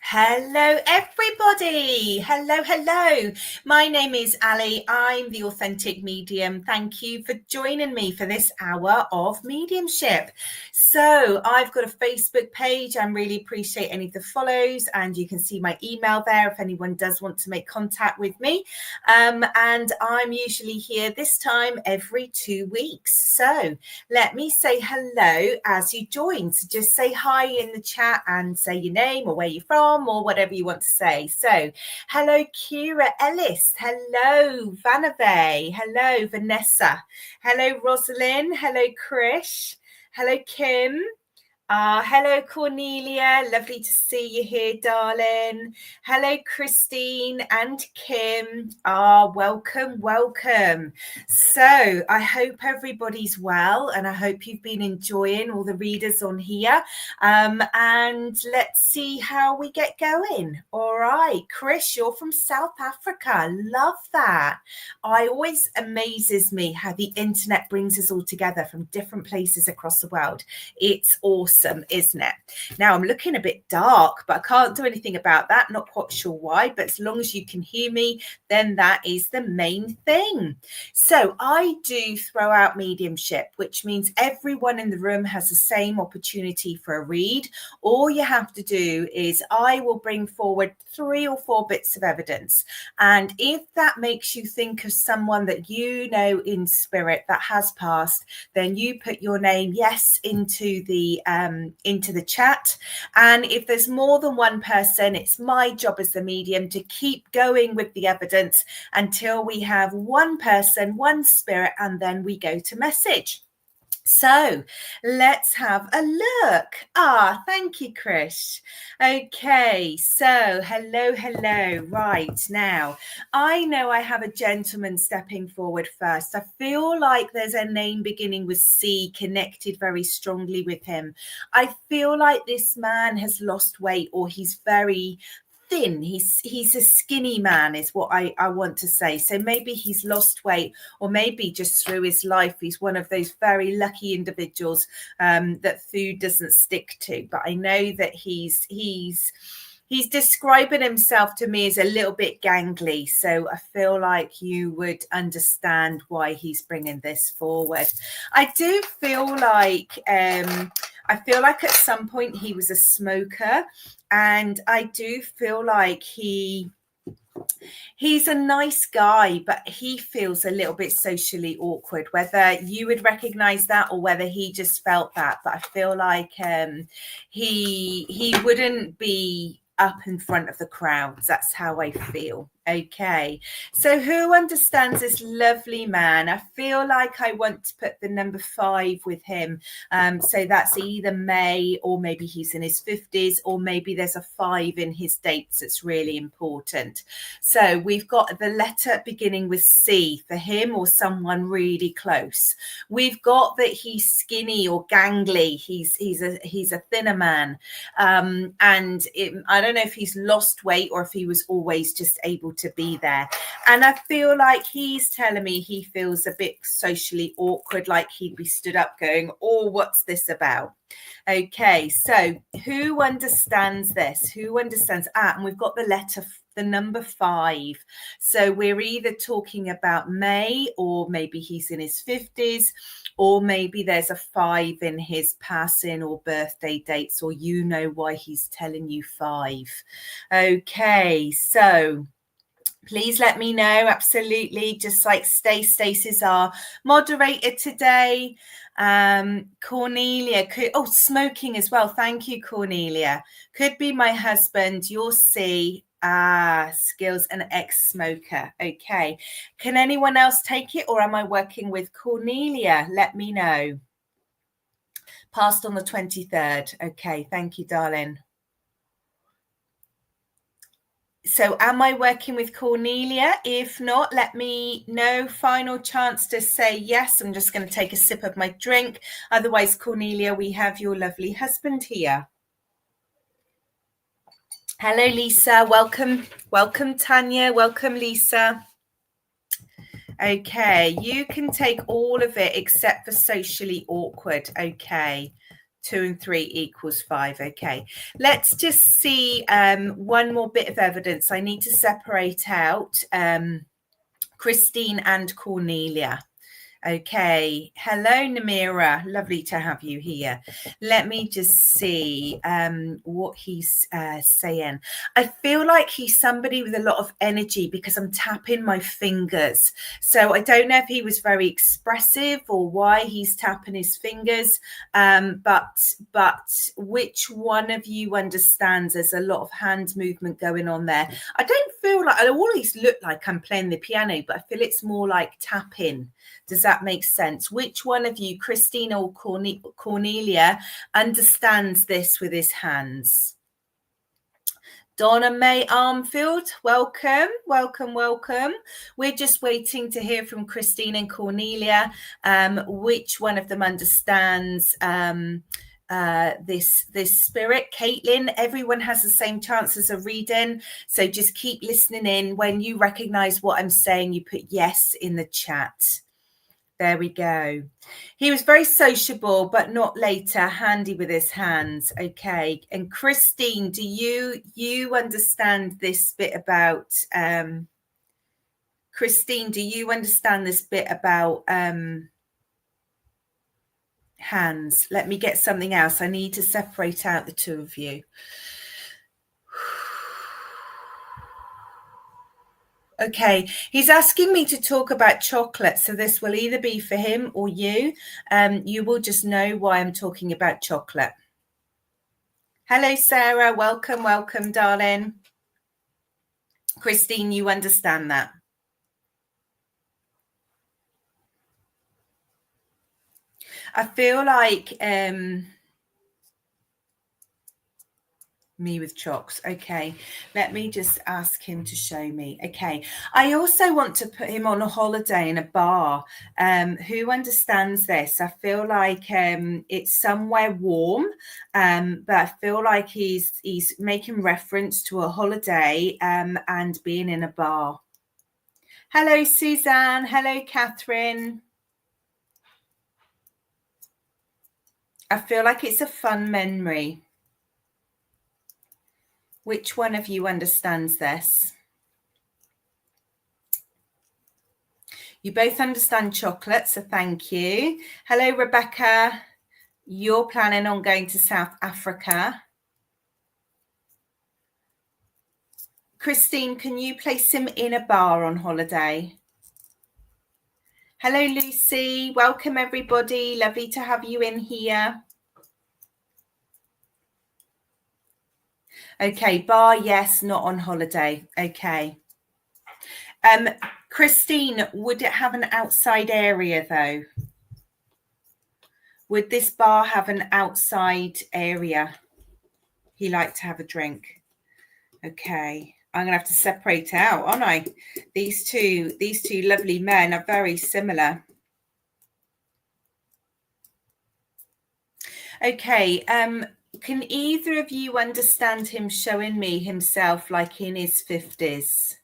Hello, everybody. Hello. My name is Alli. I'm the Authentic Medium. Thank you for joining me for this hour of mediumship. So I've got a Facebook page. I really appreciate any of the follows, and you can see my email there if anyone does want to make contact with me. And I'm usually here this time every 2 weeks. So let me say hello as you join. So just say hi in the chat and say your name or where you're from, or whatever you want to say. So hello Kira Ellis, hello Vanave, hello Vanessa, hello Rosalind, hello Krish, hello Kim, hello Cornelia, lovely to see you here, darling. Hello Christine and Kim. Welcome. So I hope everybody's well, and I hope you've been enjoying all the readers on here. And let's see how we get going. All right, Chris, you're from South Africa. Love that. I always amazes me how the internet brings us all together from different places across the world. It's awesome, isn't it? Now I'm looking a bit dark, but I can't do anything about that. Not quite sure why, but as long as you can hear me, then that is the main thing. So I do throw out mediumship, which means everyone in the room has the same opportunity for a read. All you have to do is I will bring forward 3 or 4 bits of evidence. And if that makes you think of someone that you know in spirit that has passed, then you put your name, yes, into the chat. And if there's more than one person, it's my job as the medium to keep going with the evidence until we have one person, one spirit, and then we go to message. So let's have a look. Thank you, Krish. Okay, so hello. Right now, I know I have a gentleman stepping forward first. I feel like there's a name beginning with C connected very strongly with him. I feel like this man has lost weight, or he's very thin. He's a skinny man is what I want to say. So maybe he's lost weight, or maybe just through his life he's one of those very lucky individuals that food doesn't stick to. But I know that he's describing himself to me as a little bit gangly, so I feel like you would understand why he's bringing this forward. I do feel like at some point he was a smoker, and I do feel like he's a nice guy, but he feels a little bit socially awkward, whether you would recognize that or whether he just felt that. But I feel like he wouldn't be up in front of the crowds. That's how I feel. Okay, so who understands this lovely man? I feel like I want to put the number 5 with him. So that's either May, or maybe he's in his 50s, or maybe there's a 5 in his dates that's really important. So we've got the letter beginning with C for him or someone really close. We've got that he's skinny or gangly. He's a thinner man. I don't know if he's lost weight or if he was always just able to be there. And I feel like he's telling me he feels a bit socially awkward, like he'd be stood up going, oh, what's this about? Okay, so who understands this? Who understands? And we've got the number 5. So we're either talking about May, or maybe he's in his 50s, or maybe there's a 5 in his passing or birthday dates, or you know why he's telling you 5. Okay, so please let me know. Absolutely. Just like Stacey's our moderator today. Cornelia, smoking as well. Thank you, Cornelia. Could be my husband. You'll see. Skills, an ex-smoker. Okay. Can anyone else take it, or am I working with Cornelia? Let me know. Passed on the 23rd. Okay. Thank you, darling. So am I working with Cornelia? If not, let me know. Final chance to say yes. I'm just going to take a sip of my drink. Otherwise, Cornelia, we have your lovely husband here. Hello, Lisa. Welcome, Tanya. Welcome, Lisa. Okay, you can take all of it except for socially awkward. Okay, 2 and 3 equals 5. Okay, let's just see one more bit of evidence. I need to separate out Christine and Cornelia. Okay, hello Namira, lovely to have you here. Let me just see what he's saying. I feel like he's somebody with a lot of energy because I'm tapping my fingers. So I don't know if he was very expressive or why he's tapping his fingers, but which one of you understands there's a lot of hand movement going on there? I don't feel like, I always look like I'm playing the piano, but I feel it's more like tapping. Does that make sense? Which one of you, Christine or Cornelia, understands this with his hands? Donna May Armfield, welcome, welcome, welcome. We're just waiting to hear from Christine and Cornelia. Which one of them understands this spirit? Caitlin, everyone has the same chances of reading, so just keep listening in. When you recognize what I'm saying, you put yes in the chat. There we go. He was very sociable, but not later handy with his hands. Okay. And Christine, do you understand this bit about Christine, do you understand this bit about hands? Let me get something else. I need to separate out the two of you. Okay, he's asking me to talk about chocolate, so this will either be for him or you. You will just know why I'm talking about chocolate. Hello, Sarah. Welcome, welcome, darling. Christine, you understand that? I feel like me with chocks. Okay, let me just ask him to show me. Okay, I also want to put him on a holiday in a bar. Who understands this? I feel like it's somewhere warm, but I feel like he's making reference to a holiday and being in a bar. Hello, Suzanne. Hello, Catherine. I feel like it's a fun memory. Which one of you understands this? You both understand chocolate, so thank you. Hello, Rebecca. You're planning on going to South Africa. Christine, can you place him in a bar on holiday? Hello, Lucy. Welcome, everybody. Lovely to have you in here. Okay, bar, yes, not on holiday. Okay. Christine, would it have an outside area though? Would this bar have an outside area? He liked to have a drink. Okay. I'm gonna have to separate out, aren't I? These two lovely men are very similar. Okay. Can either of you understand him showing me himself like in his 50s?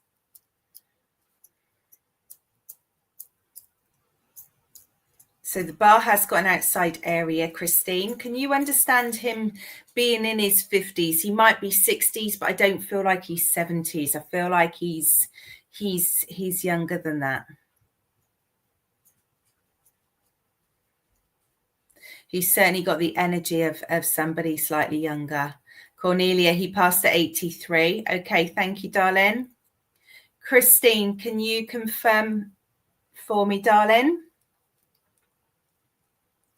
So the bar has got an outside area, Christine. Can you understand him being in his 50s? He might be 60s, but I don't feel like he's 70s. I feel like he's younger than that. He's certainly got the energy of somebody slightly younger. Cornelia, he passed at 83. Okay, thank you, darling. Christine, can you confirm for me, darling?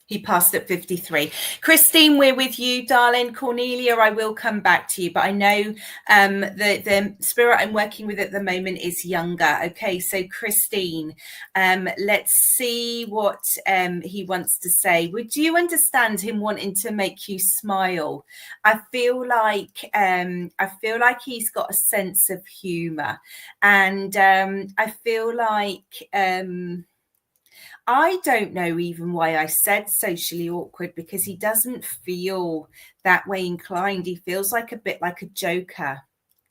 He passed at 53. Christine, we're with you, darling. Cornelia, I will come back to you, but I know the spirit I'm working with at the moment is younger. Okay, so Christine, let's see what he wants to say. Would you understand him wanting to make you smile? I feel like he's got a sense of humor, and I feel like I don't know even why I said socially awkward, because he doesn't feel that way inclined. He feels like a bit like a joker.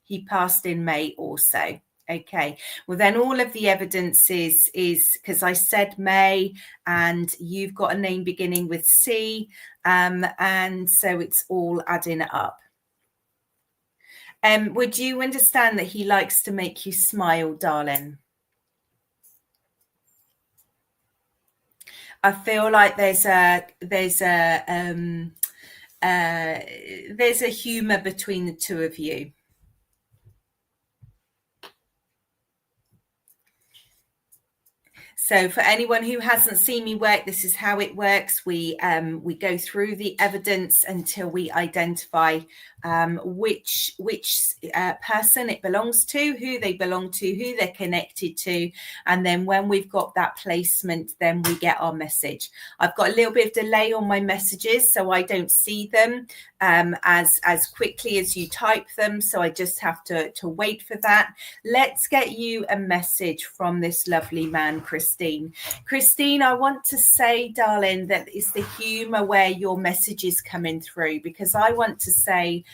He passed in May also. Okay, well then all of the evidence is because I said May and you've got a name beginning with C, and so it's all adding up. Would you understand that he likes to make you smile, darling? I feel like there's a humor between the two of you. So for anyone who hasn't seen me work, this is how it works. We go through the evidence until we identify which person it belongs to, who they belong to, who they're connected to. And then when we've got that placement, then we get our message. I've got a little bit of delay on my messages, so I don't see them as quickly as you type them. So I just have to wait for that. Let's get you a message from this lovely man, Christine. Christine, I want to say, darling, that it's the humor where your message is coming through, because I want to say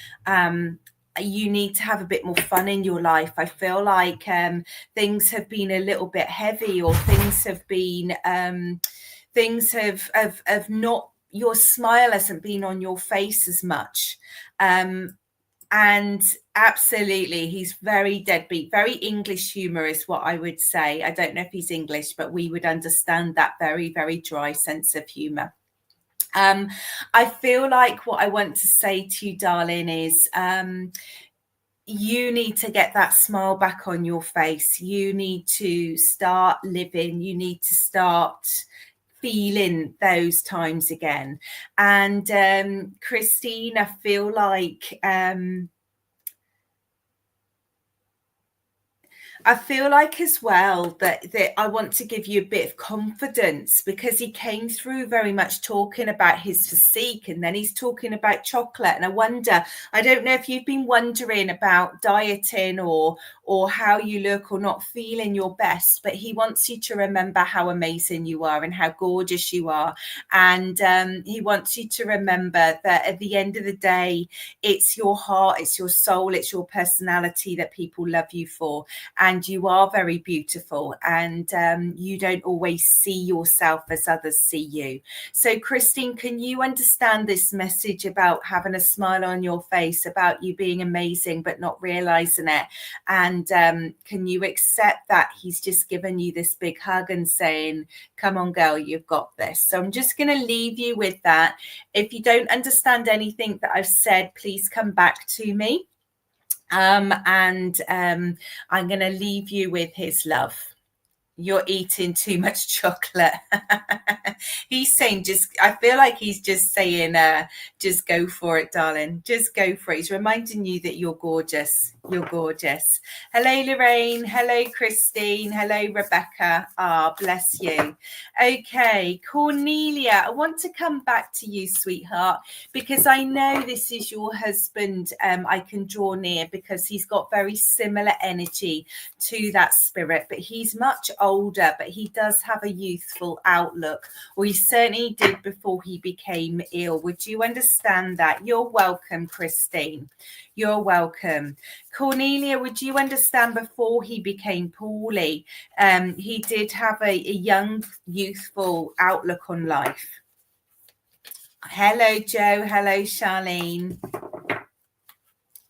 you need to have a bit more fun in your life. I feel like things have been a little bit heavy, or things have been not, your smile hasn't been on your face as much. And absolutely, he's very deadbeat, very English humor is what I would say. I don't know if he's English, but we would understand that very, very dry sense of humor. I feel like what I want to say to you, darling, is you need to get that smile back on your face. You need to start living. You need to start feeling those times again. And Christine, I feel like as well that I want to give you a bit of confidence, because he came through very much talking about his physique, and then he's talking about chocolate. And I don't know if you've been wondering about dieting or how you look or not feeling your best, but he wants you to remember how amazing you are and how gorgeous you are. And he wants you to remember that at the end of the day, it's your heart, it's your soul, it's your personality that people love you for. And you are very beautiful, and you don't always see yourself as others see you. So Christine, can you understand this message about having a smile on your face, about you being amazing but not realizing it? And can you accept that he's just given you this big hug and saying, come on girl, you've got this? So I'm just going to leave you with that. If you don't understand anything that I've said, please come back to me. I'm going to leave you with his love. You're eating too much chocolate. He's saying I feel like he's just saying, just go for it, darling. Just go for it. He's reminding you that you're gorgeous. You're gorgeous. Hello, Lorraine. Hello, Christine. Hello, Rebecca. Bless you. Okay, Cornelia, I want to come back to you, sweetheart, because I know this is your husband. I can draw near because he's got very similar energy to that spirit, but he's much older, but he does have a youthful outlook, or he certainly did before he became ill. Would you understand that? You're welcome, Christine. You're welcome. Cornelia, would you understand before he became poorly, he did have a young, youthful outlook on life? Hello, Joe. Hello, Charlene.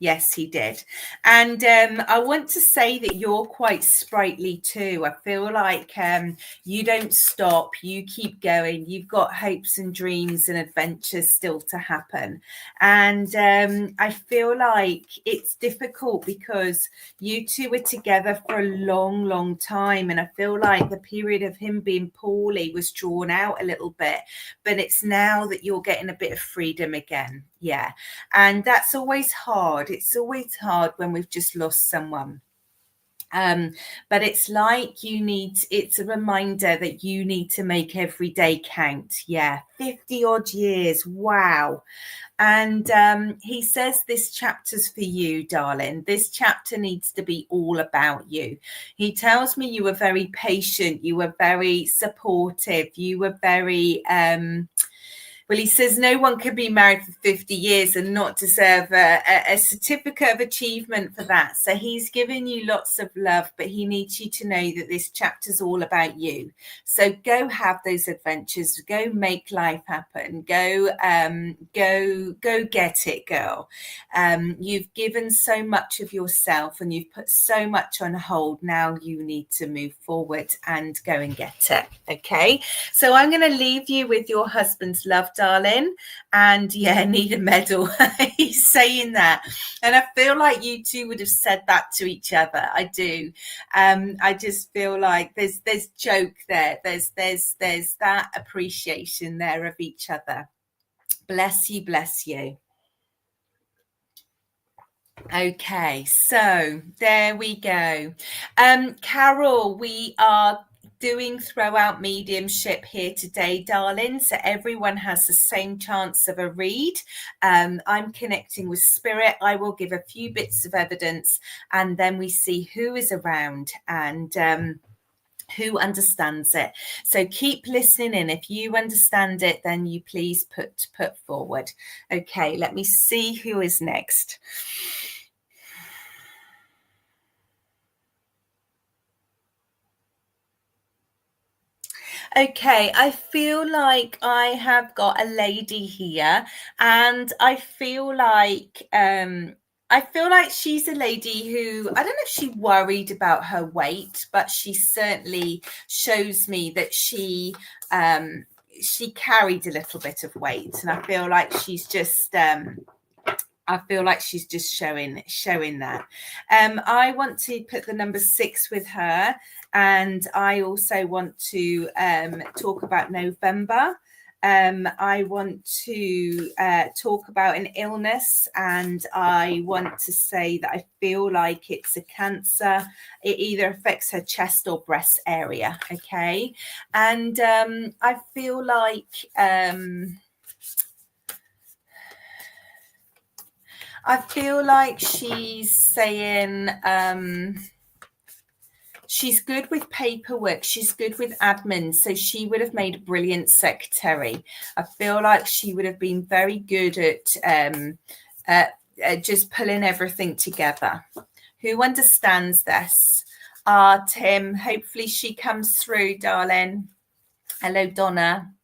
Yes, he did. And I want to say that you're quite sprightly too. I feel like you don't stop. You keep going. You've got hopes and dreams and adventures still to happen. And I feel like it's difficult because you two were together for a long, long time. And I feel like the period of him being poorly was drawn out a little bit. But it's now that you're getting a bit of freedom again. Yeah. And that's always hard. It's always hard when we've just lost someone. But it's like it's a reminder that you need to make every day count. Yeah. 50 odd years. Wow. And he says this chapter's for you, darling. This chapter needs to be all about you. He tells me you were very patient. You were very supportive. You were very, Well, he says no one could be married for 50 years and not deserve a certificate of achievement for that. So he's giving you lots of love, but he needs you to know that this chapter's all about you. So go have those adventures, go make life happen, go get it, girl. You've given so much of yourself and you've put so much on hold. Now you need to move forward and go and get it. Okay, so I'm going to leave you with your husband's love, darling. And yeah, need a medal. He's saying that, and I feel like you two would have said that to each other. I do. I just feel like there's joke there. There's that appreciation there of each other. Bless you, bless you. Okay, so there we go. Carol, we are doing throughout mediumship here today, darling, so everyone has the same chance of a read. I'm connecting with spirit. I will give a few bits of evidence and then we see who is around and who understands it. So keep listening in. If you understand it, then you please put forward. Okay, let me see who is next. Okay, I feel like I have got a lady here, and I feel like she's a lady who, I don't know if she worried about her weight, but she certainly shows me that she carried a little bit of weight, and I feel like she's just showing that. I want to put the number 6 with her, and I also want to talk about November. I want to talk about an illness, and I want to say that I feel like it's a cancer. It either affects her chest or breast area. Okay, and I feel like she's saying she's good with paperwork. She's good with admin. So she would have made a brilliant secretary. I feel like she would have been very good at just pulling everything together. Who understands this? Tim, hopefully she comes through, darling. Hello, Donna.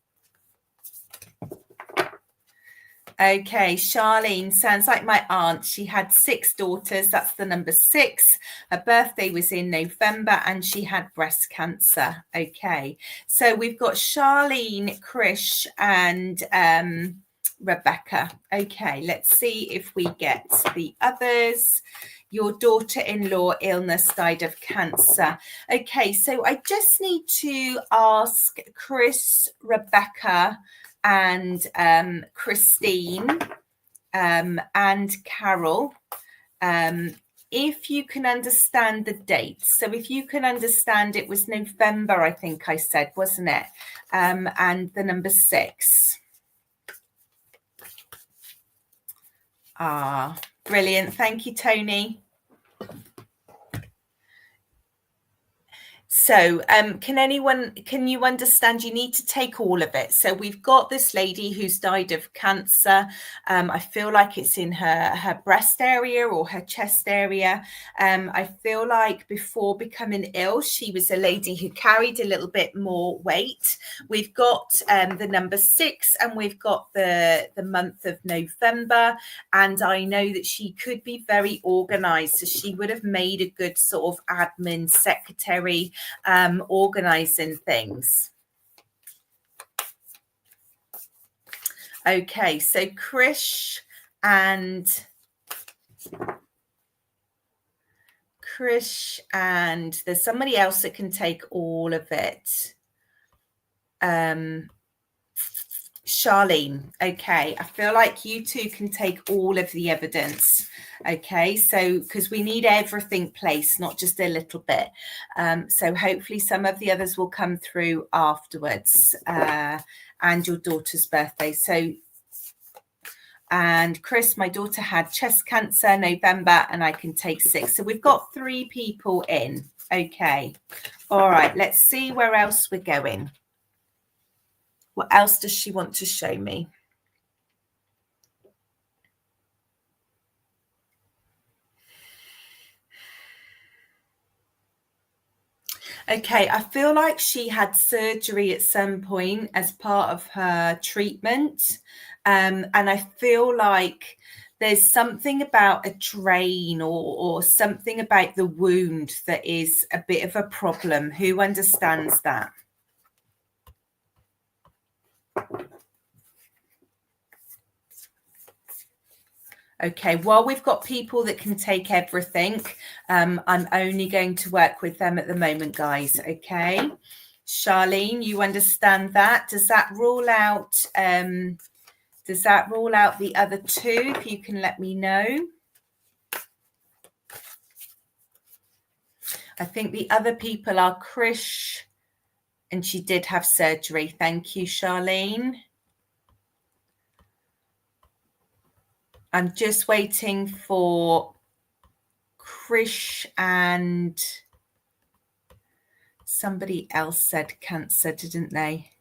Okay, Charlene sounds like my aunt. She had 6 daughters. That's the number 6. Her birthday was in November and she had breast cancer. Okay, so we've got Charlene, Krish, and Rebecca. Okay, let's see if we get the others. Your daughter-in-law illness, died of cancer. Okay, so I just need to ask Chris, Rebecca, and Christine and Carol, if you can understand the dates. So if you can understand, it was November, I think I said, wasn't it? And the number 6. Brilliant. Thank you, Tony. So can you understand? You need to take all of it. So we've got this lady who's died of cancer. I feel like it's in her breast area or her chest area. I feel like before becoming ill, she was a lady who carried a little bit more weight. We've got the number 6 and we've got the month of November. And I know that she could be very organized. So she would have made a good sort of admin secretary, organizing things. Okay, so Krish and there's somebody else that can take all of it. Charlene. Okay, I feel like you two can take all of the evidence. Okay, so because we need everything placed, not just a little bit. So hopefully some of the others will come through afterwards, and your daughter's birthday. So, and Chris, my daughter had chest cancer November, and I can take 6. So we've got 3 people in. Okay, all right, let's see where else we're going. What else does she want to show me? Okay, I feel like she had surgery at some point as part of her treatment. And I feel like there's something about a drain or something about the wound that is a bit of a problem. Who understands that? Okay, well, we've got people that can take everything. I'm only going to work with them at the moment, guys. Okay. Charlene, you understand that? Does that rule out the other two? If you can let me know. I think the other people are Krish, and she did have surgery. Thank you, Charlene. I'm just waiting for Krish, and somebody else said cancer, didn't they?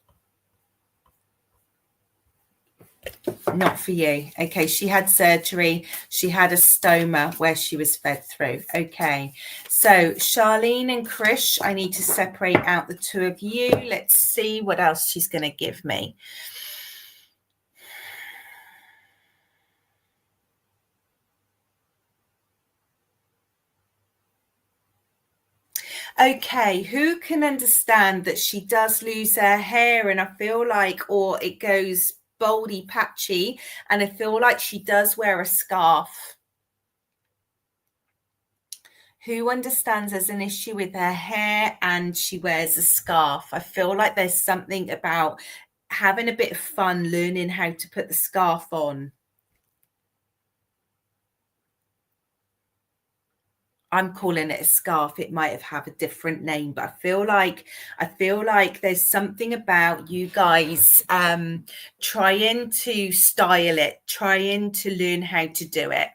Not for you. Okay, she had surgery. She had a stoma where she was fed through. Okay, so Charlene and Krish, I need to separate out the two of you. Let's see what else she's going to give me. Okay, who can understand that she does lose her hair, and I feel like, or it goes boldy patchy, and I feel like she does wear a scarf. Who understands there's an issue with her hair and she wears a scarf? I feel like there's something about having a bit of fun learning how to put the scarf on. I'm calling it a scarf. It might have a different name, but I feel like there's something about you guys trying to style it, trying to learn how to do it.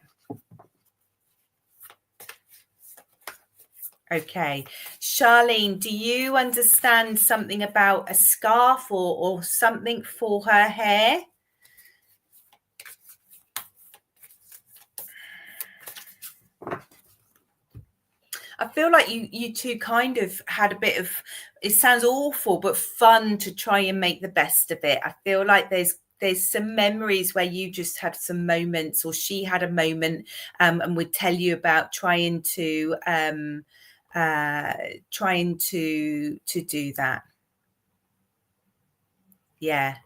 Okay, Charlene, do you understand something about a scarf or something for her hair? I feel like you two kind of had a bit of, it sounds awful, but fun to try and make the best of it. I feel like there's some memories where you just had some moments, or she had a moment, and would tell you about trying to do that. Yeah.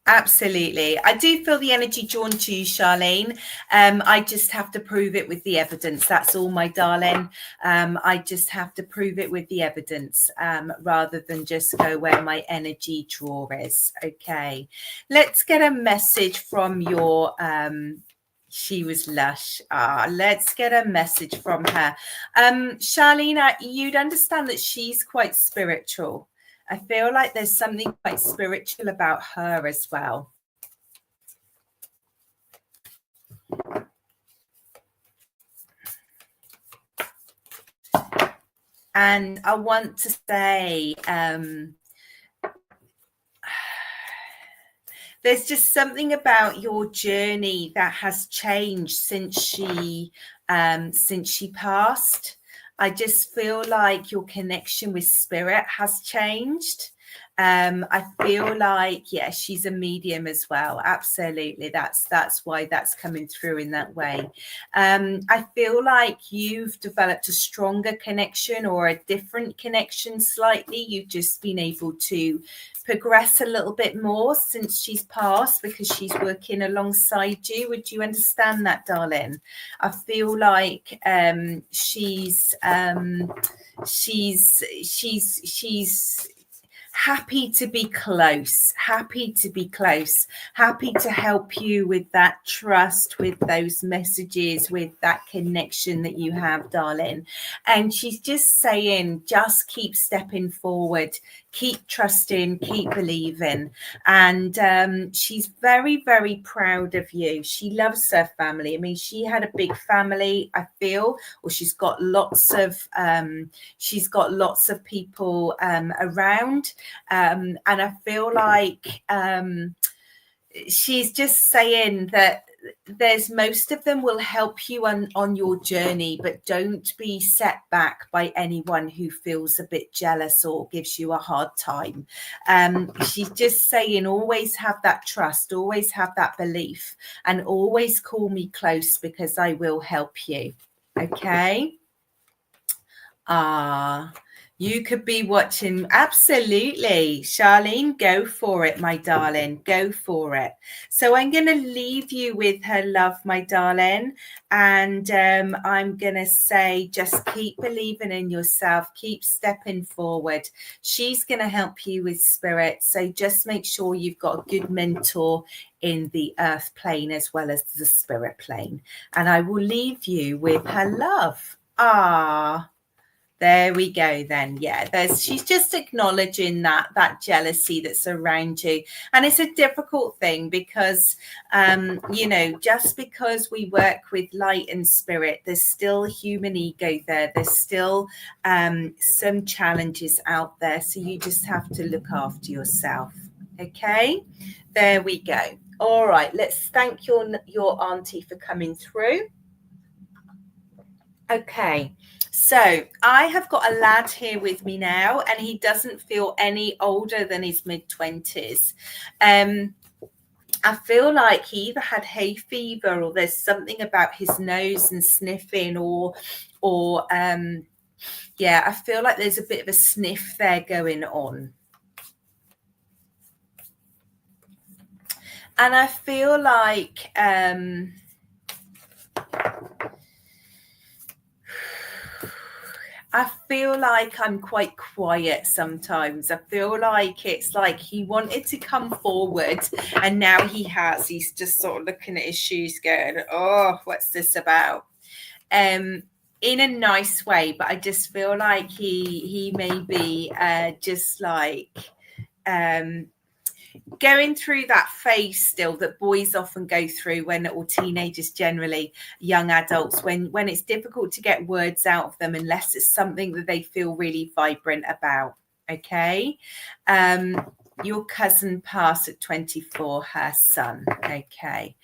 Absolutely. I do feel the energy drawn to you, Charlene. I just have to prove it with the evidence. That's all, my darling. I just have to prove it with the evidence, rather than just go where my energy draw is. Okay. Let's get a message from your she was lush. Let's get a message from her. Charlene, you'd understand that she's quite spiritual. I feel like there's something quite spiritual about her as well. And I want to say, there's just something about your journey that has changed since she passed. I just feel like your connection with spirit has changed. I feel like, yeah, she's a medium as well. Absolutely. That's why that's coming through in that way. I feel like you've developed a stronger connection, or a different connection slightly. You've just been able to progress a little bit more since she's passed, because she's working alongside you. Would you understand that, darling? I feel like she's happy to be close, happy to help you with that trust, with those messages, with that connection that you have, darling. And she's just saying, just keep stepping forward, keep trusting, keep believing. And she's very, very proud of you. She loves her family. I mean, she had a big family, I feel, or she's got lots of people around. And I feel like she's just saying that there's most of them will help you on your journey, but don't be set back by anyone who feels a bit jealous or gives you a hard time. She's just saying, always have that trust, always have that belief, and always call me close because I will help you. Okay. You could be watching. Absolutely. Charlene, go for it, my darling. Go for it. So I'm going to leave you with her love, my darling. And I'm going to say, just keep believing in yourself. Keep stepping forward. She's going to help you with spirit. So just make sure you've got a good mentor in the earth plane as well as the spirit plane. And I will leave you with her love. There we go then. Yeah, she's just acknowledging that jealousy that's around you. And it's a difficult thing because, just because we work with light and spirit, there's still human ego there. There's still some challenges out there. So you just have to look after yourself. Okay, there we go. All right, let's thank your auntie for coming through. Okay. So I have got a lad here with me now, and he doesn't feel any older than his mid-20s. I feel like he either had hay fever or there's something about his nose and sniffing or I feel like there's a bit of a sniff there going on. And I feel like I'm quite quiet sometimes. I feel like it's like he wanted to come forward and now he's just sort of looking at his shoes going, oh, what's this about? In a nice way, but I just feel like he may be just like going through that phase still that boys often go through or teenagers generally, young adults, when it's difficult to get words out of them unless it's something that they feel really vibrant about. Okay. Your cousin passed at 24, her son. Okay.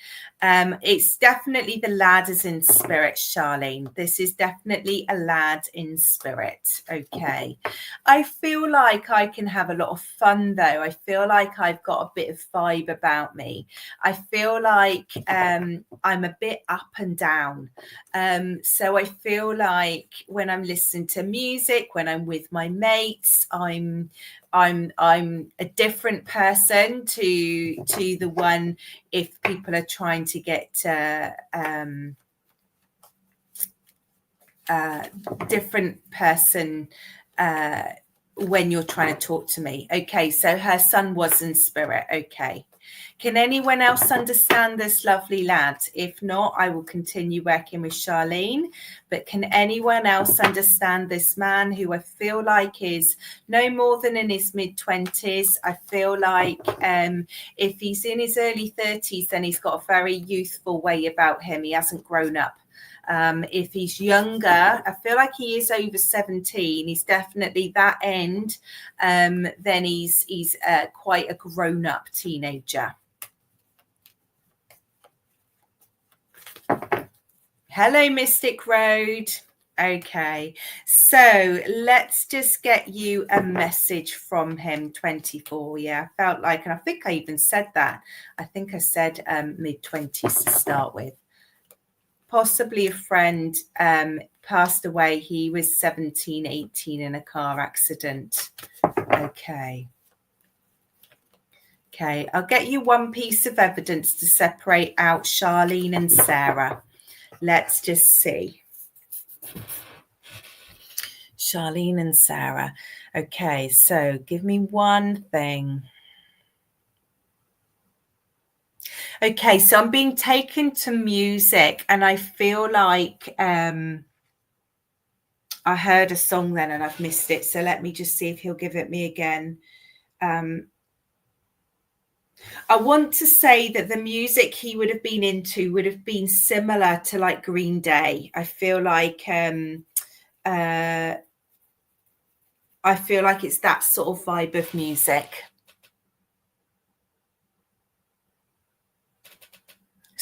It's definitely the lad is in spirit, Charlene. This is definitely a lad in spirit. Okay. I feel like I can have a lot of fun though. I feel like I've got a bit of vibe about me. I feel like I'm a bit up and down. So I feel like when I'm listening to music, when I'm with my mates, I'm a different person to the one if people are trying to get different person when you're trying to talk to me. Okay, so her son was in spirit. Okay. Can anyone else understand this lovely lad? If not, I will continue working with Charlene. But can anyone else understand this man who I feel like is no more than in his mid-20s? I feel like if he's in his early 30s, then he's got a very youthful way about him. He hasn't grown up. If he's younger, I feel like he is over 17. He's definitely that end. Then he's quite a grown-up teenager. Hello, Mystic Road. Okay, so let's just get you a message from him. 24. Yeah, I felt like, and I think I even said that. I think I said mid-20s to start with. Possibly a friend passed away. He was 17, 18 in a car accident. Okay. Okay, I'll get you one piece of evidence to separate out Charlene and Sarah. Let's just see. Charlene and Sarah. Okay, so give me one thing. Okay, so I'm being taken to music and I feel like I heard a song then and I've missed it. So let me just see if he'll give it me again. I want to say that the music he would have been into would have been similar to like Green Day. I feel like it's that sort of vibe of music.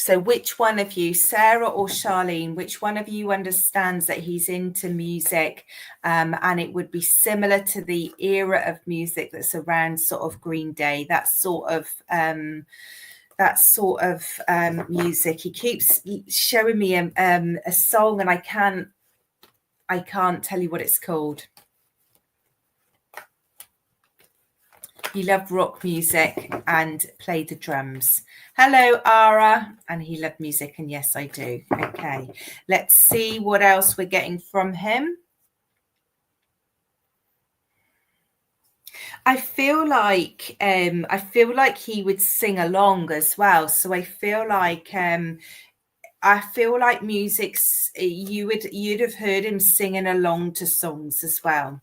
So which one of you, Sarah or Charlene, which one of you understands that he's into music, and it would be similar to the era of music that's around sort of Green Day, that sort of music. He keeps showing me a song, and I can't tell you what it's called. He loved rock music and played the drums. Hello, Ara. And he loved music, and yes, I do. Okay, let's see what else we're getting from him. I feel like he would sing along as well. So I feel like music's you'd have heard him singing along to songs as well.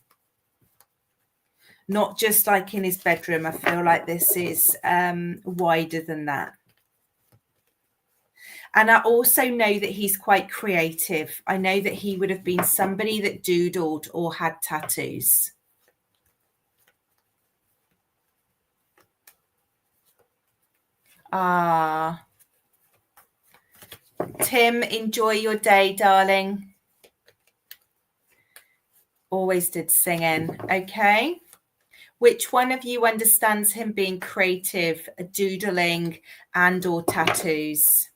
Not just like in his bedroom. I feel like this is wider than that. And I also know that he's quite creative. I know that he would have been somebody that doodled or had tattoos. Tim, enjoy your day, darling. Always did singing. Okay. Which one of you understands him being creative, doodling, and or tattoos?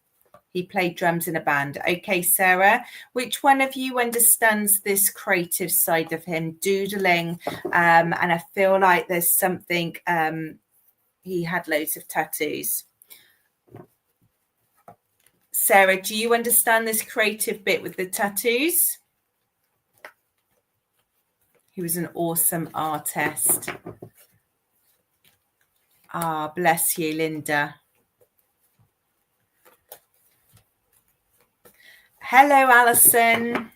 He played drums in a band. Okay, Sarah. Which one of you understands this creative side of him, doodling? And I feel like there's something, he had loads of tattoos. Sarah, do you understand this creative bit with the tattoos? He was an awesome artist. Bless you, Linda. Hello, Alison.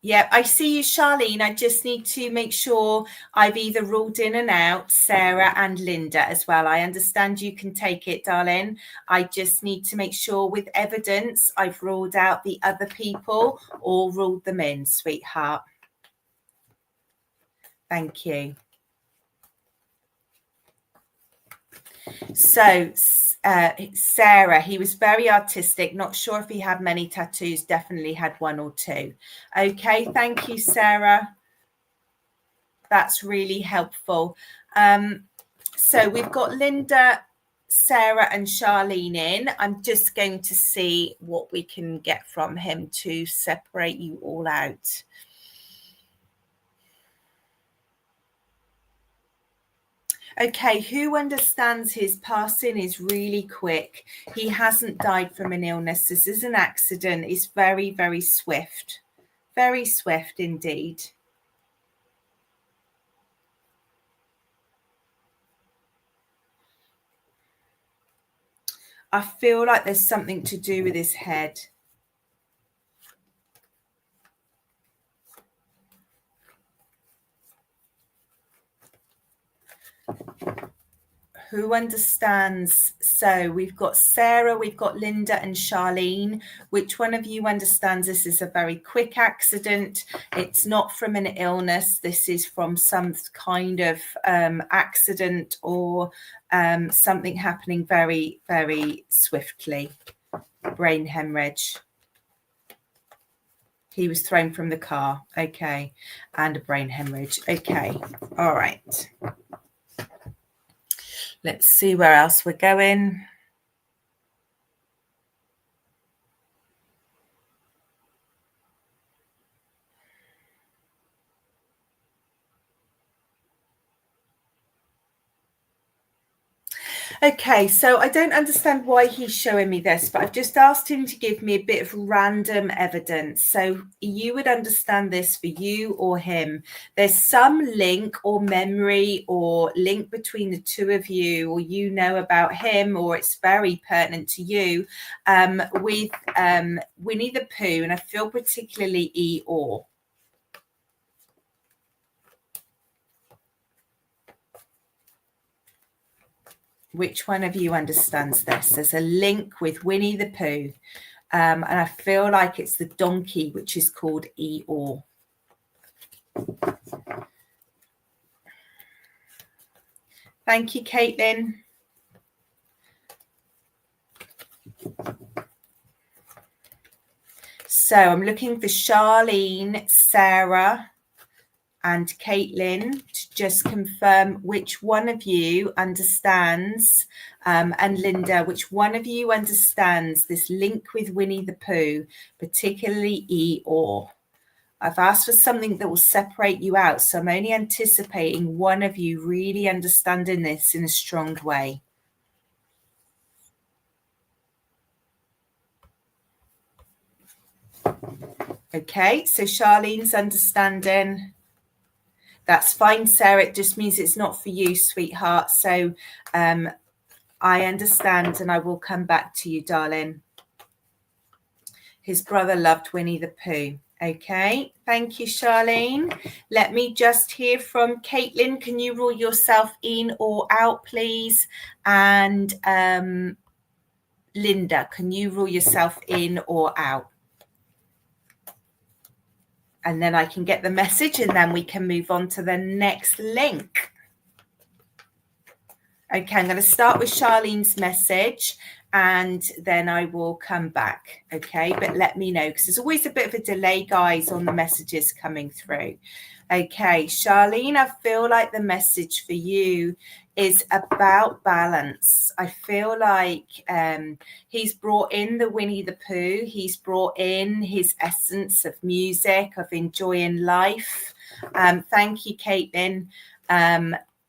Yeah, I see you, Charlene. I just need to make sure I've either ruled in and out Sarah and Linda as well. I understand you can take it, darling. I just need to make sure with evidence I've ruled out the other people or ruled them in, sweetheart. Thank you. So, Sarah, he was very artistic. Not sure if he had many tattoos. Definitely had one or two. Okay, thank you, Sarah. That's really helpful. So we've got Linda, Sarah, and Charlene in. I'm just going to see what we can get from him to separate you all out. Okay, who understands his passing is really quick. He hasn't died from an illness. This is an accident. It's very, very swift. Very swift indeed. I feel like there's something to do with his head. Who understands? So we've got Sarah, we've got Linda and Charlene. Which one of you understands this is a very quick accident? It's not from an illness. This is from some kind of accident or something happening very, very swiftly. Brain hemorrhage. He was thrown from the car. Okay. And a brain hemorrhage. Okay. All right. Let's see where else we're going. Okay, so I don't understand why he's showing me this, but I've just asked him to give me a bit of random evidence. So you would understand this for you or him. There's some link or memory or link between the two of you, or you know about him, or it's very pertinent to you with Winnie the Pooh, and I feel particularly Eeyore. Which one of you understands this? There's a link with Winnie the Pooh. And I feel like it's the donkey, which is called Eeyore. Thank you, Caitlin. So I'm looking for Charlene, Sarah, and Caitlin to just confirm which one of you understands, and Linda, which one of you understands this link with Winnie the Pooh, particularly Eeyore. I've asked for something that will separate you out, so I'm only anticipating one of you really understanding this in a strong way. Okay, so Charlene's understanding. That's fine, Sarah. It just means it's not for you, sweetheart. So I understand, and I will come back to you, darling. His brother loved Winnie the Pooh. Okay, thank you, Charlene. Let me just hear from Caitlin. Can you rule yourself in or out, please? And Linda, can you rule yourself in or out? And then I can get the message, and then we can move on to the next link. Okay, I'm going to start with Charlene's message, and then I will come back. Okay, but let me know, because there's always a bit of a delay, guys, on the messages coming through. Okay, Charlene, I feel like the message for you is about balance. I feel like he's brought in the Winnie the Pooh. He's brought in his essence of music, of enjoying life. Thank you, Caitlin.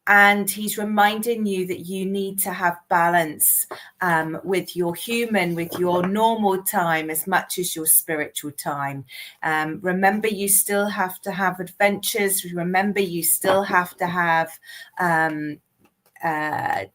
And he's reminding you that you need to have balance with your human, with your normal time, as much as your spiritual time. Remember, you still have to have adventures. Remember, you still have to have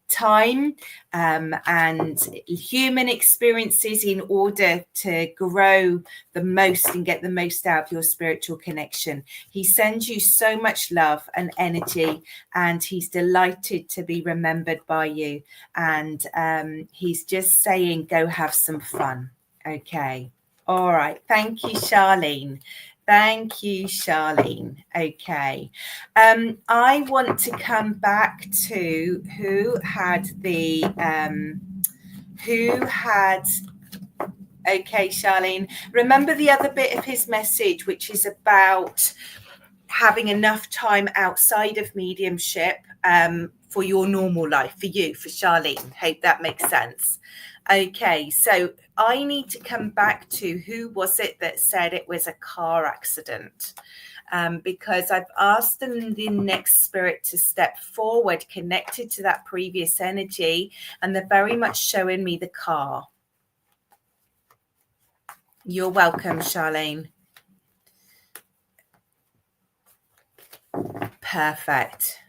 time and human experiences in order to grow the most and get the most out of your spiritual connection. He sends you so much love and energy, and he's delighted to be remembered by you. And he's just saying, go have some fun. Okay. All right. Thank you, Charlene. Thank you, Charlene. Okay. I want to come back to who had okay, Charlene. Remember the other bit of his message, which is about having enough time outside of mediumship for your normal life, for you, for Charlene. Hope that makes sense. Okay, so I need to come back to who was it that said it was a car accident, because I've asked the next spirit to step forward connected to that previous energy, and they're very much showing me the car. You're welcome, Charlene. Perfect.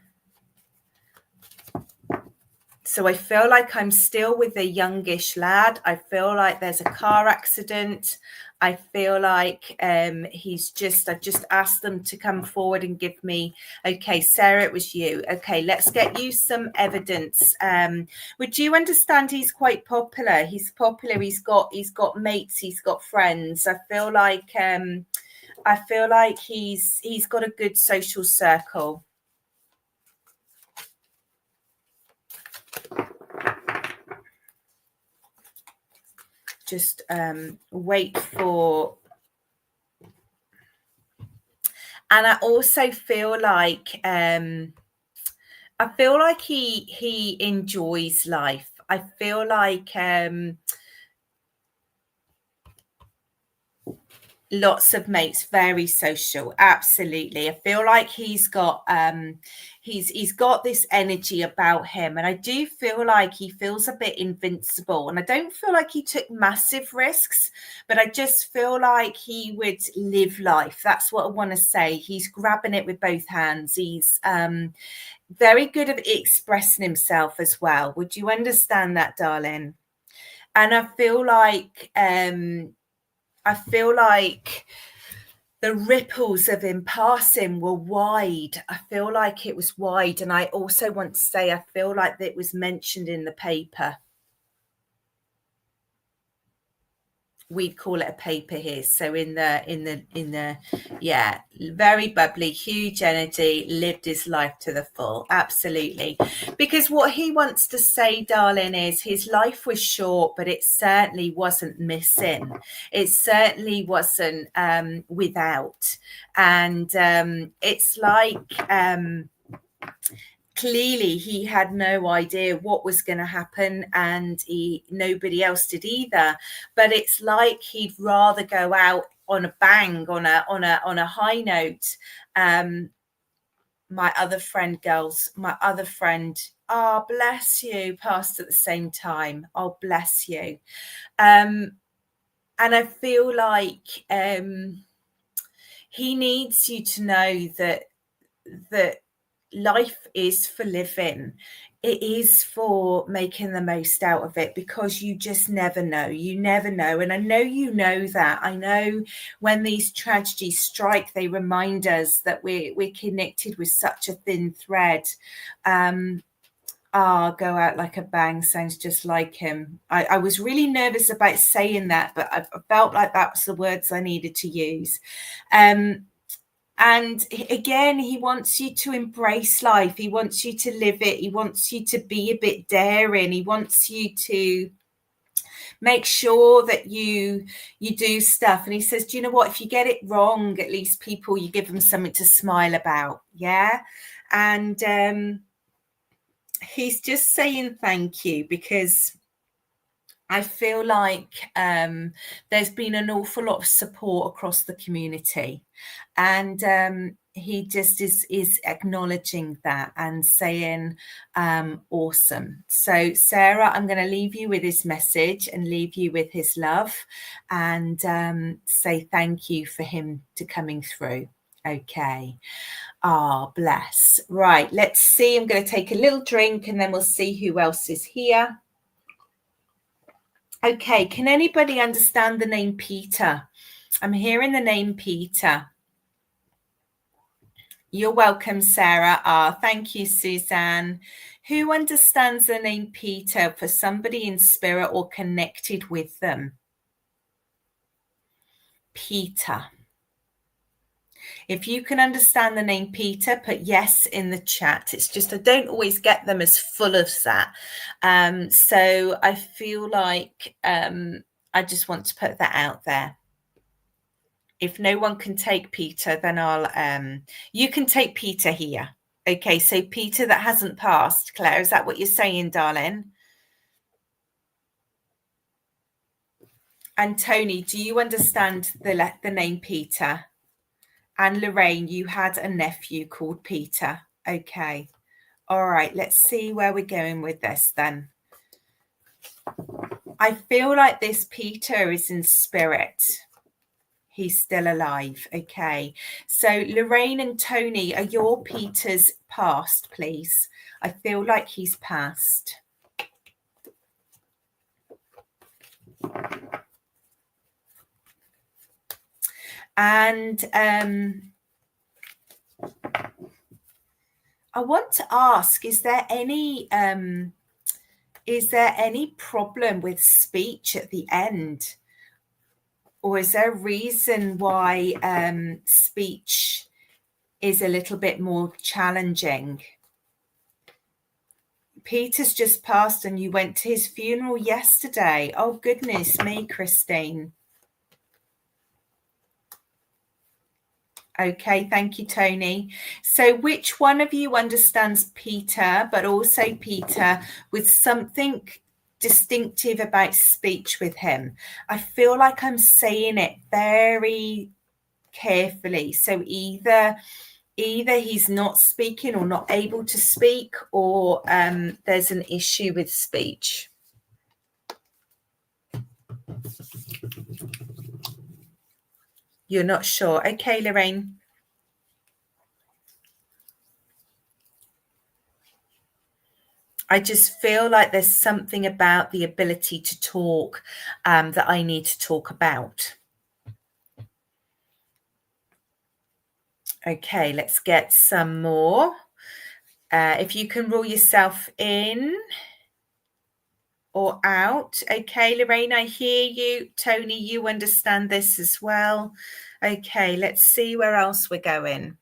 So I feel like I'm still with a youngish lad. I feel like there's a car accident. I feel like I've just asked them to come forward and give me, okay, Sarah, it was you. Okay, let's get you some evidence. Would you understand he's quite popular? He's popular. He's got mates. He's got friends. I feel like he's got a good social circle. Just wait for, and I also feel like he enjoys life. I feel like lots of mates, very social, absolutely. I feel like he's got this energy about him, and I do feel like he feels a bit invincible, and I don't feel like he took massive risks, but I just feel like he would live life. That's what I want to say. He's grabbing it with both hands. He's very good at expressing himself as well. Would you understand that, darling? And I feel like the ripples of him passing were wide. I feel like it was wide. And I also want to say, I feel like it was mentioned in the paper. we'd call it a paper here. So in the yeah, very bubbly, huge energy, lived his life to the full. Absolutely. Because what he wants to say, darling, is his life was short, but it certainly wasn't missing. It certainly wasn't without. And it's like clearly he had no idea what was going to happen, and nobody else did either. But it's like he'd rather go out on a bang, on a high note. My other friend, oh bless you, passed at the same time. Oh bless you. And I feel like he needs you to know that life is for living. It is for making the most out of it, because you just never know. You never know. And I know you know that. I know when these tragedies strike, they remind us that we're connected with such a thin thread. Go out like a bang sounds just like him. I was really nervous about saying that, but I felt like that was the words I needed to use. And again, he wants you to embrace life. He wants you to live it. He wants you to be a bit daring. He wants you to make sure that you do stuff. And he says, do you know what? If you get it wrong, at least you give them something to smile about. Yeah. And he's just saying thank you, because I feel like there's been an awful lot of support across the community, and he just is acknowledging that and saying awesome. So Sarah, I'm going to leave you with his message and leave you with his love, and say thank you for him to coming through. Okay. Bless. Right, let's see. I'm going to take a little drink and then we'll see who else is here. Okay, can anybody understand the name Peter? I'm hearing the name Peter. You're welcome, Sarah. Thank you, Suzanne. Who understands the name Peter for somebody in spirit or connected with them? Peter. If you can understand the name Peter, put yes in the chat. It's just I don't always get them as full as that. So I feel like I just want to put that out there. If no one can take Peter, then you can take Peter here. Okay, so Peter that hasn't passed. Claire, is that what you're saying, darling? And Tony, do you understand the name Peter? And Lorraine, you had a nephew called Peter. Okay. All right, let's see where we're going with this then. I feel like this Peter is in spirit. He's still alive. Okay. So Lorraine and Tony, are your Peters passed, please? I feel like he's passed. And I want to ask, is there any problem with speech at the end? Or is there a reason why speech is a little bit more challenging? Peter's just passed and you went to his funeral yesterday. Oh, goodness me, Christine. Okay, thank you, Tony. So which one of you understands Peter, but also Peter with something distinctive about speech with him? I feel like I'm saying it very carefully. So either he's not speaking or not able to speak, or there's an issue with speech. You're not sure. Okay, Lorraine. I just feel like there's something about the ability to talk that I need to talk about. Okay, let's get some more. If you can rule yourself in or out? Okay, Lorraine, I hear you. Tony, you understand this as well. Okay, let's see where else we're going.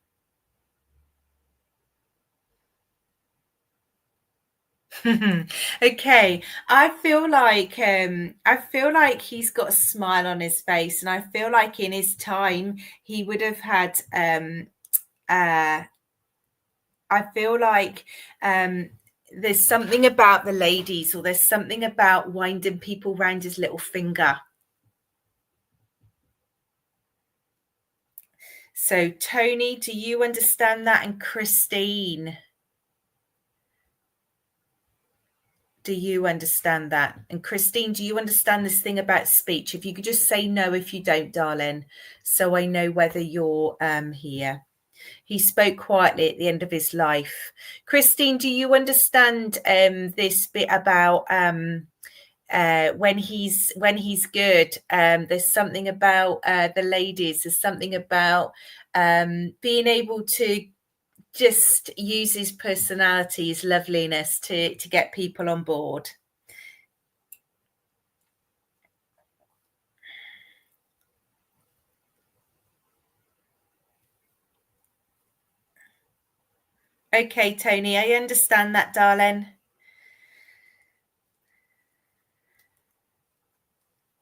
Okay, I feel like he's got a smile on his face, and I feel like in his time he would have had I feel like there's something about the ladies, or there's something about winding people round his little finger. So, Tony, do you understand that? And Christine, do you understand that? And Christine, do you understand this thing about speech? If you could just say no if you don't, darling, so I know whether you're here. He spoke quietly at the end of his life. Christine, do you understand this bit about when he's good? There's something about the ladies. There's something about being able to just use his personality, his loveliness to get people on board. Okay, Tony, I understand that, darling.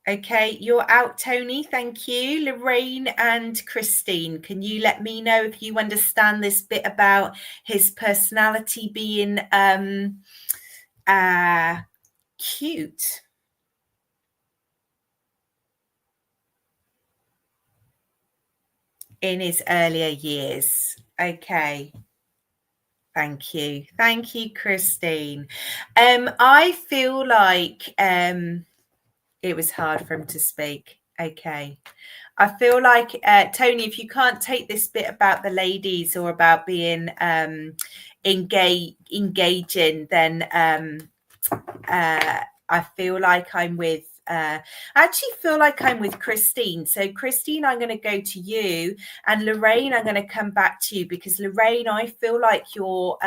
Okay, you're out, Tony. Thank you. Lorraine and Christine, can you let me know if you understand this bit about his personality being cute? In his earlier years. Okay. Thank you. Thank you, Christine. I feel like it was hard for him to speak. Okay. I feel like, Tony, if you can't take this bit about the ladies or about being engaging, then I feel like I'm with I actually feel like I'm with Christine. So Christine, I'm going to go to you, and Lorraine, I'm going to come back to you, because Lorraine, I feel like your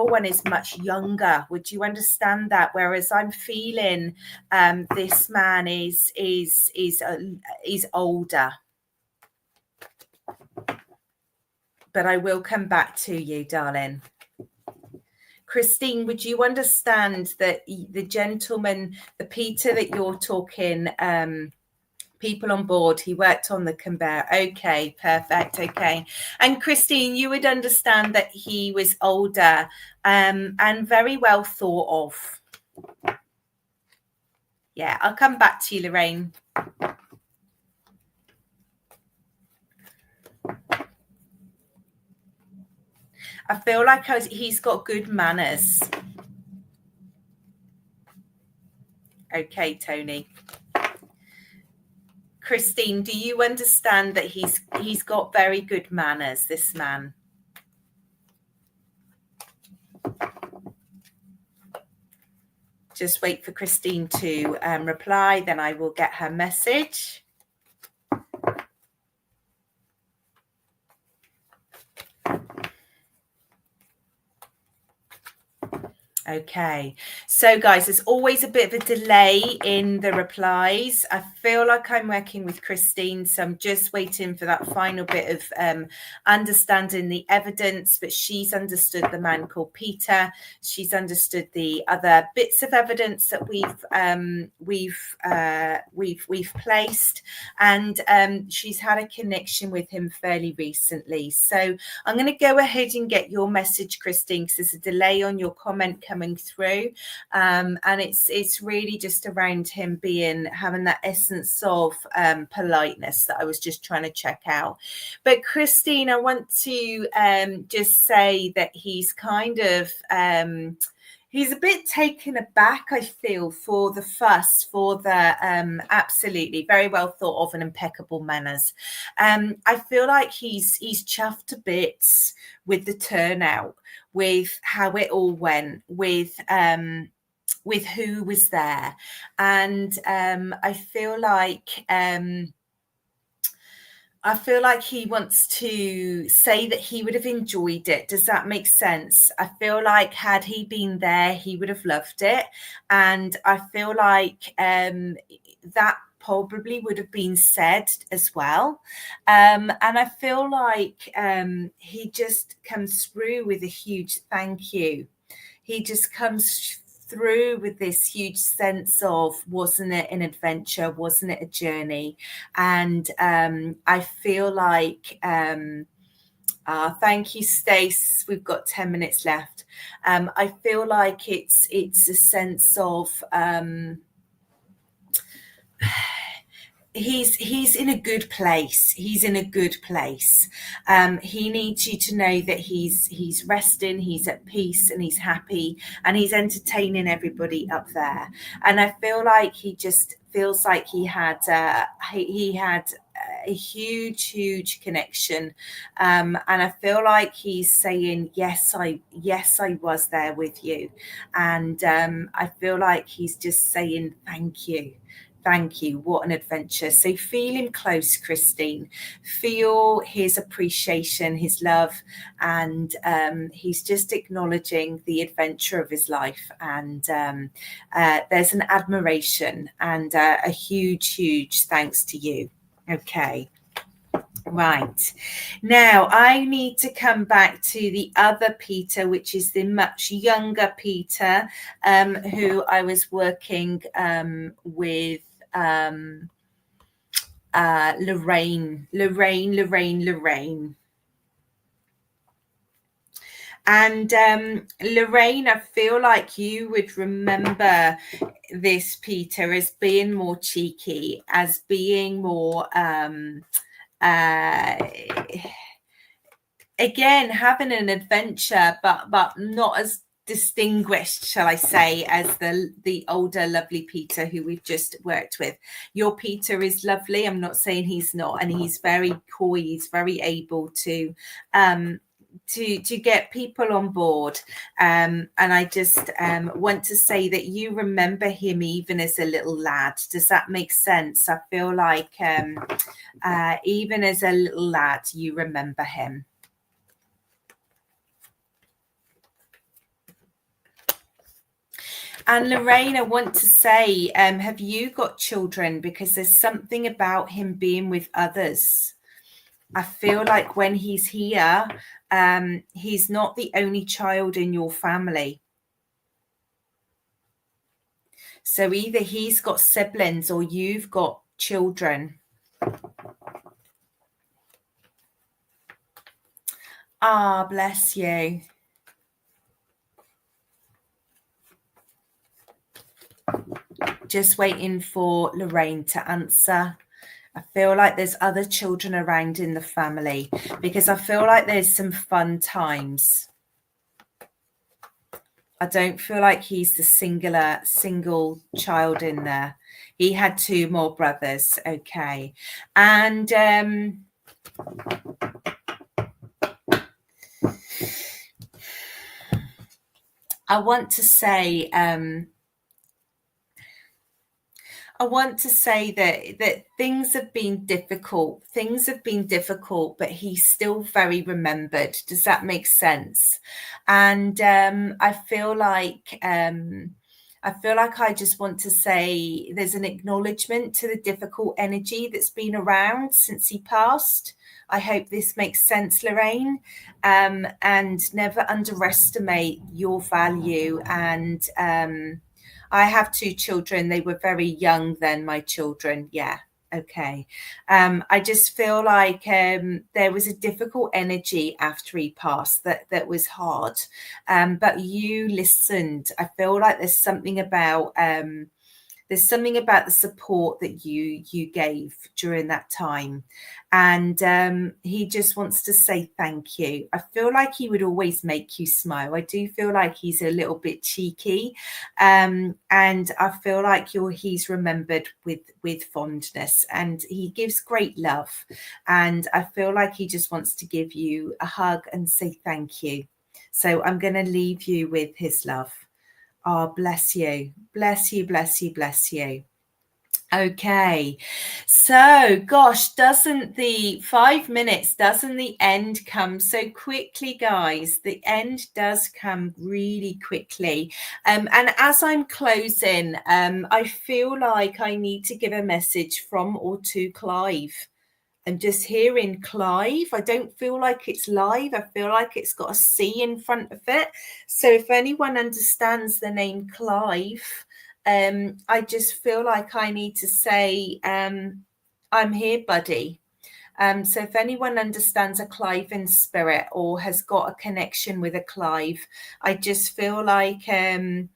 one is much younger. Would you understand that? Whereas I'm feeling this man is older. But I will come back to you, darling. Christine, would you understand that the gentleman, the Peter that you're talking, people on board, he worked on the conveyor? Okay, perfect. Okay. And Christine, you would understand that he was older and very well thought of. Yeah, I'll come back to you, Lorraine. I feel like he's got good manners. Okay, Tony. Christine, do you understand that he's got very good manners, this man? Just wait for Christine to reply, then I will get her message. Okay, so guys, there's always a bit of a delay in the replies. I feel like I'm working with Christine, so I'm just waiting for that final bit of understanding the evidence. But she's understood the man called Peter. She's understood the other bits of evidence that we've placed, and she's had a connection with him fairly recently. So I'm going to go ahead and get your message, Christine, because there's a delay on your comment coming through, and it's really just around him having that essence of politeness that I was just trying to check out. But Christine, I want to just say that he's kind of he's a bit taken aback, I feel, for the fuss, for the absolutely very well thought of and impeccable manners. I feel like he's chuffed to bits with the turnout, with how it all went, with who was there. And I feel like I feel like he wants to say that he would have enjoyed it. Does that make sense? I feel like had he been there, he would have loved it. And I feel like that probably would have been said as well. And I feel like he just comes through with a huge thank you. He just comes through with this huge sense of, wasn't it an adventure, wasn't it a journey? And I feel like thank you, Stace, we've got 10 minutes left. I feel like it's a sense of he's in a good place. He's in a good place. He needs you to know that he's resting, he's at peace, and he's happy, and he's entertaining everybody up there. And I feel like he just feels like he had a huge connection, and I feel like he's saying, yes, I was there with you. And I feel like he's just saying thank you. Thank you. What an adventure. So feel him close, Christine. Feel his appreciation, his love, and he's just acknowledging the adventure of his life. And there's an admiration and a huge thanks to you. Okay. Right. Now, I need to come back to the other Peter, which is the much younger Peter, who I was working with Lorraine. And Lorraine, I feel like you would remember this Peter as being more cheeky, as being more again, having an adventure, but not as distinguished, shall I say, as the older lovely Peter who we've just worked with. Your Peter is lovely. I'm not saying he's not, and he's very coy. He's very able to get people on board, and I just want to say that you remember him even as a little lad. Does that make sense? I feel like even as a little lad, you remember him. And Lorraine, I want to say, have you got children? Because there's something about him being with others. I feel like when he's here, he's not the only child in your family. So either he's got siblings or you've got children. Ah, bless you. Just waiting for Lorraine to answer. I feel like there's other children around in the family, because I feel like there's some fun times. I don't feel like he's the single child in there. He had 2 more brothers. Okay. And I want to say that things have been difficult. But he's still very remembered. Does that make sense? And I feel like I just want to say there's an acknowledgement to the difficult energy that's been around since he passed. I hope this makes sense, Lorraine. And never underestimate your value. And I have 2 children. They were very young then, my children. Yeah. Okay. I just feel like there was a difficult energy after he passed that was hard. But you listened. I feel like there's something about the support that you gave during that time. And he just wants to say thank you. I feel like he would always make you smile. I do feel like he's a little bit cheeky. And I feel like he's remembered with fondness, and he gives great love. And I feel like he just wants to give you a hug and say thank you. So I'm going to leave you with his love. Oh, bless you. Bless you, bless you, bless you. Okay, so gosh, doesn't the 5 minutes, doesn't the end come so quickly, guys? The end does come really quickly. And as I'm closing, I feel like I need to give a message from or to Clive. I'm just hearing Clive. I don't feel like it's live. I feel like it's got a C in front of it. So if anyone understands the name Clive, I just feel like I need to say, I'm here, buddy. So if anyone understands a Clive in spirit or has got a connection with a Clive, I just feel like, I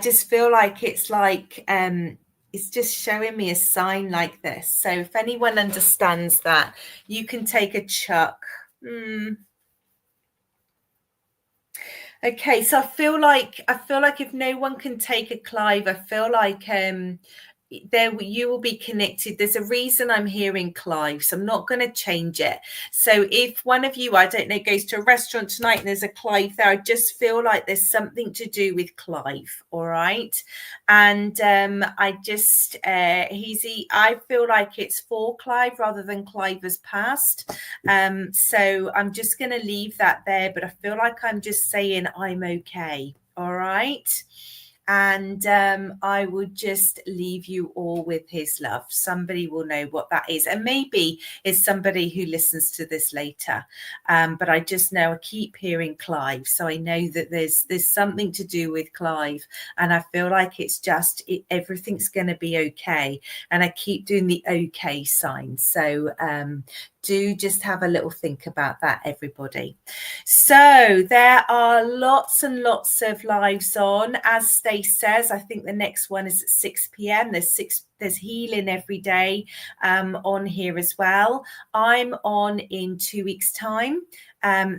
just feel like it's just showing me a sign like this. So if anyone understands that, you can take a chuck. Okay, so I feel like if no one can take a Clive, I feel like there you will be connected. There's a reason I'm hearing Clive, so I'm not going to change it. So if one of you, I don't know, goes to a restaurant tonight and there's a Clive there, I just feel like there's something to do with Clive. All right, and I just I feel like it's for Clive rather than Clive has passed. So I'm just going to leave that there, but I feel like I'm just saying I'm okay. All right. And I would just leave you all with his love. Somebody will know what that is. And maybe it's somebody who listens to this later. But I just know I keep hearing Clive. So I know that there's something to do with Clive. And I feel like it's just everything's going to be okay. And I keep doing the okay sign. So do just have a little think about that, everybody. So there are lots and lots of lives on. As Stace says, I think the next one is at 6 p.m. There's healing every day on here as well. I'm on in 2 weeks' time.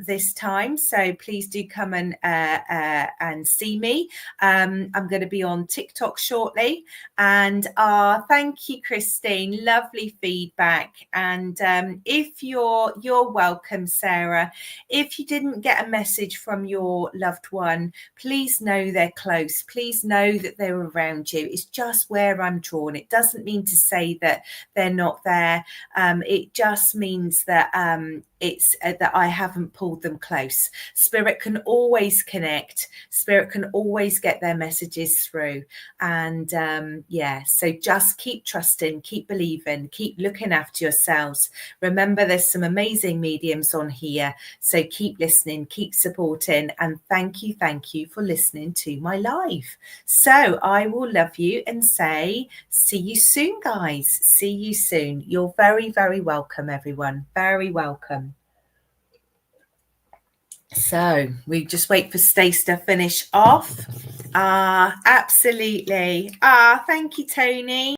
This time, so please do come and see me. I'm going to be on TikTok shortly, and thank you, Christine. Lovely feedback. And if you're welcome, Sarah. If you didn't get a message from your loved one, please know they're close. Please know that they're around you. It's just where I'm drawn. It doesn't mean to say that they're not there. It just means that it's that I haven't pulled them close. Spirit can always connect. Spirit can always get their messages through. And so just keep trusting, keep believing, keep looking after yourselves. Remember, there's some amazing mediums on here. So keep listening, keep supporting, and thank you for listening to my live. So I will love you and say, see you soon, guys. See you soon. You're very, very welcome, everyone. Very welcome. So we just wait for Stace to finish off. Absolutely. Thank you, Tony.